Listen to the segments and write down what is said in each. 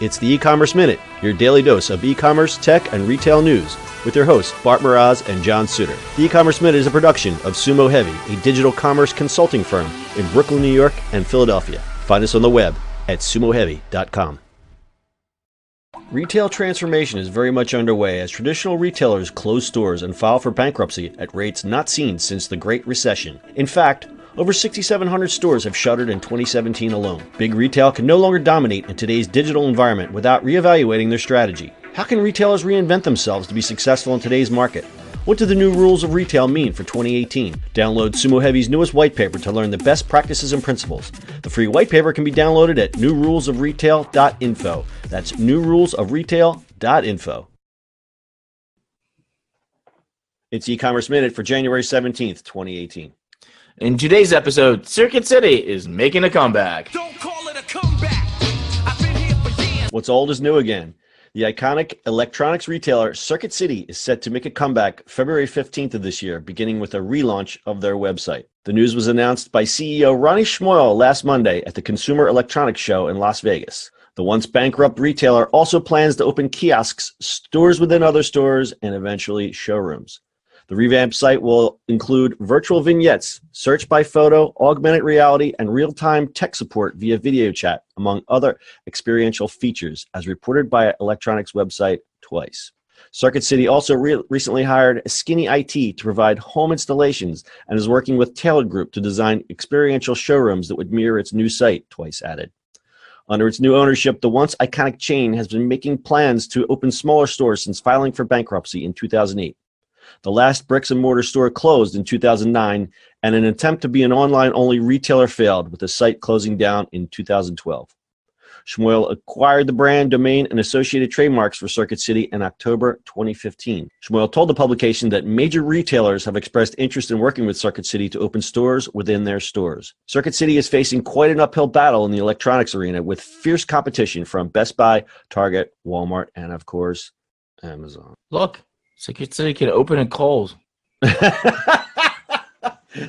It's the E-Commerce Minute, your daily dose of e-commerce, tech, and retail news, with your hosts Bart Mraz and John Suter. The E-Commerce Minute is a production of Sumo Heavy, a digital commerce consulting firm in Brooklyn, New York, and Philadelphia. Find us on the web at sumoheavy.com. Retail transformation is very much underway as traditional retailers close stores and file for bankruptcy at rates not seen since the Great Recession. In fact, over 6,700 stores have shuttered in 2017 alone. Big retail can no longer dominate in today's digital environment without reevaluating their strategy. How can retailers reinvent themselves to be successful in today's market? What do the new rules of retail mean for 2018? Download Sumo Heavy's newest white paper to learn the best practices and principles. The free white paper can be downloaded at newrulesofretail.info. That's newrulesofretail.info. It's E-Commerce Minute for January 17th, 2018. In today's episode, Circuit City is making a comeback. Don't call it a comeback. I've been here for years. What's old is new again. The iconic electronics retailer Circuit City is set to make a comeback February 15th of this year, beginning with a relaunch of their website. The news was announced by CEO Ronnie Schmoyle last Monday at the Consumer Electronics Show in Las Vegas. The once bankrupt retailer also plans to open kiosks, stores within other stores, and eventually showrooms. The revamped site will include virtual vignettes, search by photo, augmented reality, and real-time tech support via video chat, among other experiential features, as reported by electronics website Twice. Circuit City also recently hired Skinny IT to provide home installations and is working with Tailored Group to design experiential showrooms that would mirror its new site, Twice added. Under its new ownership, the once iconic chain has been making plans to open smaller stores since filing for bankruptcy in 2008. The last bricks-and-mortar store closed in 2009, and an attempt to be an online-only retailer failed, with the site closing down in 2012. Schmoyle acquired the brand, domain, and associated trademarks for Circuit City in October 2015. Schmoyle told the publication that major retailers have expressed interest in working with Circuit City to open stores within their stores. Circuit City is facing quite an uphill battle in the electronics arena, with fierce competition from Best Buy, Target, Walmart, and, of course, Amazon. Look, Circuit City can open at Kohl's.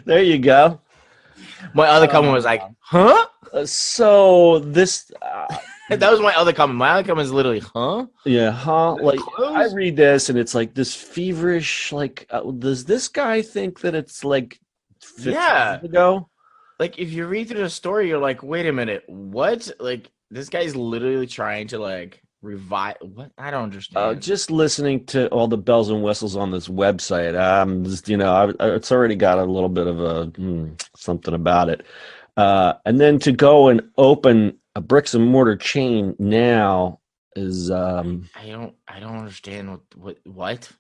There you go. My other comment was like, huh? So this... That was my other comment. My other comment is literally, huh? Yeah, huh? Like, Close? I read this and it's like this feverish, like, does this guy think that it's like 50 years ago? Like, if you read through the story, you're like, wait a minute, what? Like, this guy's literally trying to, like, revive. What? I don't understand. Just listening to all the bells and whistles on this website, just, it's already got a little bit of a something about it. And then to go and open a bricks and mortar chain now is I don't understand what.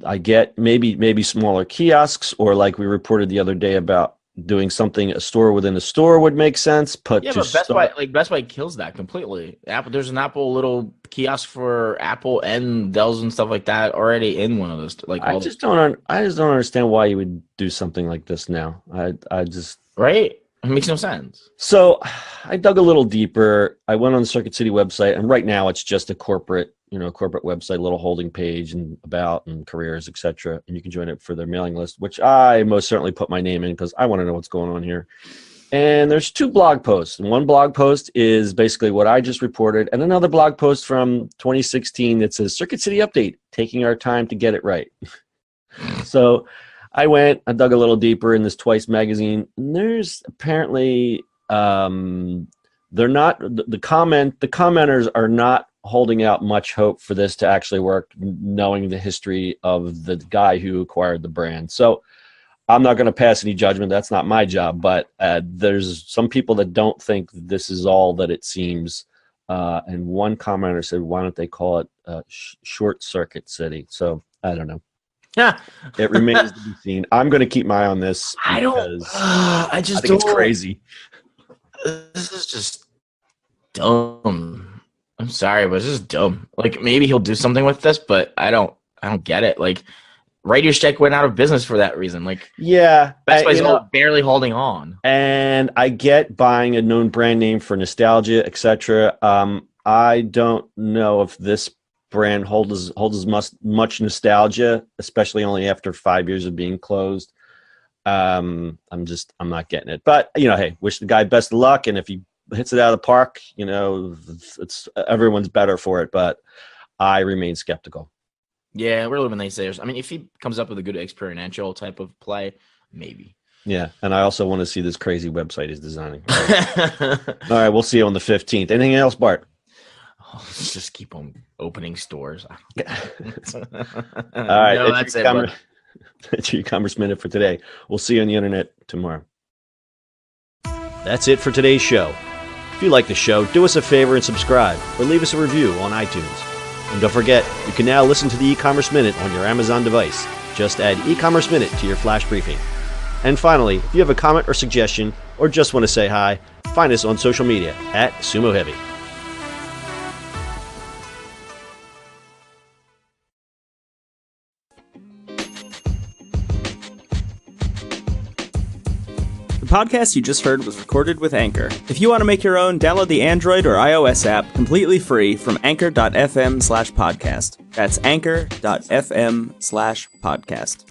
I get maybe smaller kiosks, or like we reported the other day about doing something, a store within a store would make sense. But Best Buy kills that completely. There's an Apple little kiosk for Apple and Dell's and stuff like that already in one of those. I just don't understand why you would do something like this now. I just right. It makes no sense. So I dug a little deeper. I went on the Circuit City website, and right now it's just a corporate website, little holding page and about and careers, etc. And you can join it for their mailing list, which I most certainly put my name in because I want to know what's going on here. And there's two blog posts. And one blog post is basically what I just reported, and another blog post from 2016 that says Circuit City update, taking our time to get it right. So I dug a little deeper in this Twice magazine, and there's apparently the commenters are not holding out much hope for this to actually work, knowing the history of the guy who acquired the brand. So I'm not going to pass any judgment. That's not my job, but there's some people that don't think this is all that it seems. And one commenter said, why don't they call it Short Circuit City? So I don't know. Yeah, it remains to be seen. I'm going to keep my eye on this. I think it's crazy. This is just dumb. I'm sorry, but it's just dumb. Like, maybe he'll do something with this, but I don't get it. Like, Radio Shack went out of business for that reason. Like, yeah, Best Buy's barely holding on. And I get buying a known brand name for nostalgia, etc. I don't know if this brand holds as much nostalgia, especially only after 5 years of being closed. I'm not getting it. But hey, wish the guy best of luck, and if he hits it out of the park, it's everyone's better for it, but I remain skeptical. Yeah, we're living naysayers. I mean, if he comes up with a good experiential type of play, maybe. Yeah, and I also want to see this crazy website he's designing. All right, we'll see you on the 15th. Anything else, Bart? Let's just keep on opening stores. All right, No, that's it. Bud. That's your e-commerce minute for today. We'll see you on the internet tomorrow. That's it for today's show. If you like the show, do us a favor and subscribe or leave us a review on iTunes. And don't forget, you can now listen to the e-commerce minute on your Amazon device. Just add e-commerce minute to your flash briefing. And finally, if you have a comment or suggestion or just want to say hi, find us on social media at Sumo Heavy. The podcast you just heard was recorded with Anchor. If you want to make your own, download the Android or iOS app completely free from anchor.fm/podcast. That's anchor.fm/podcast.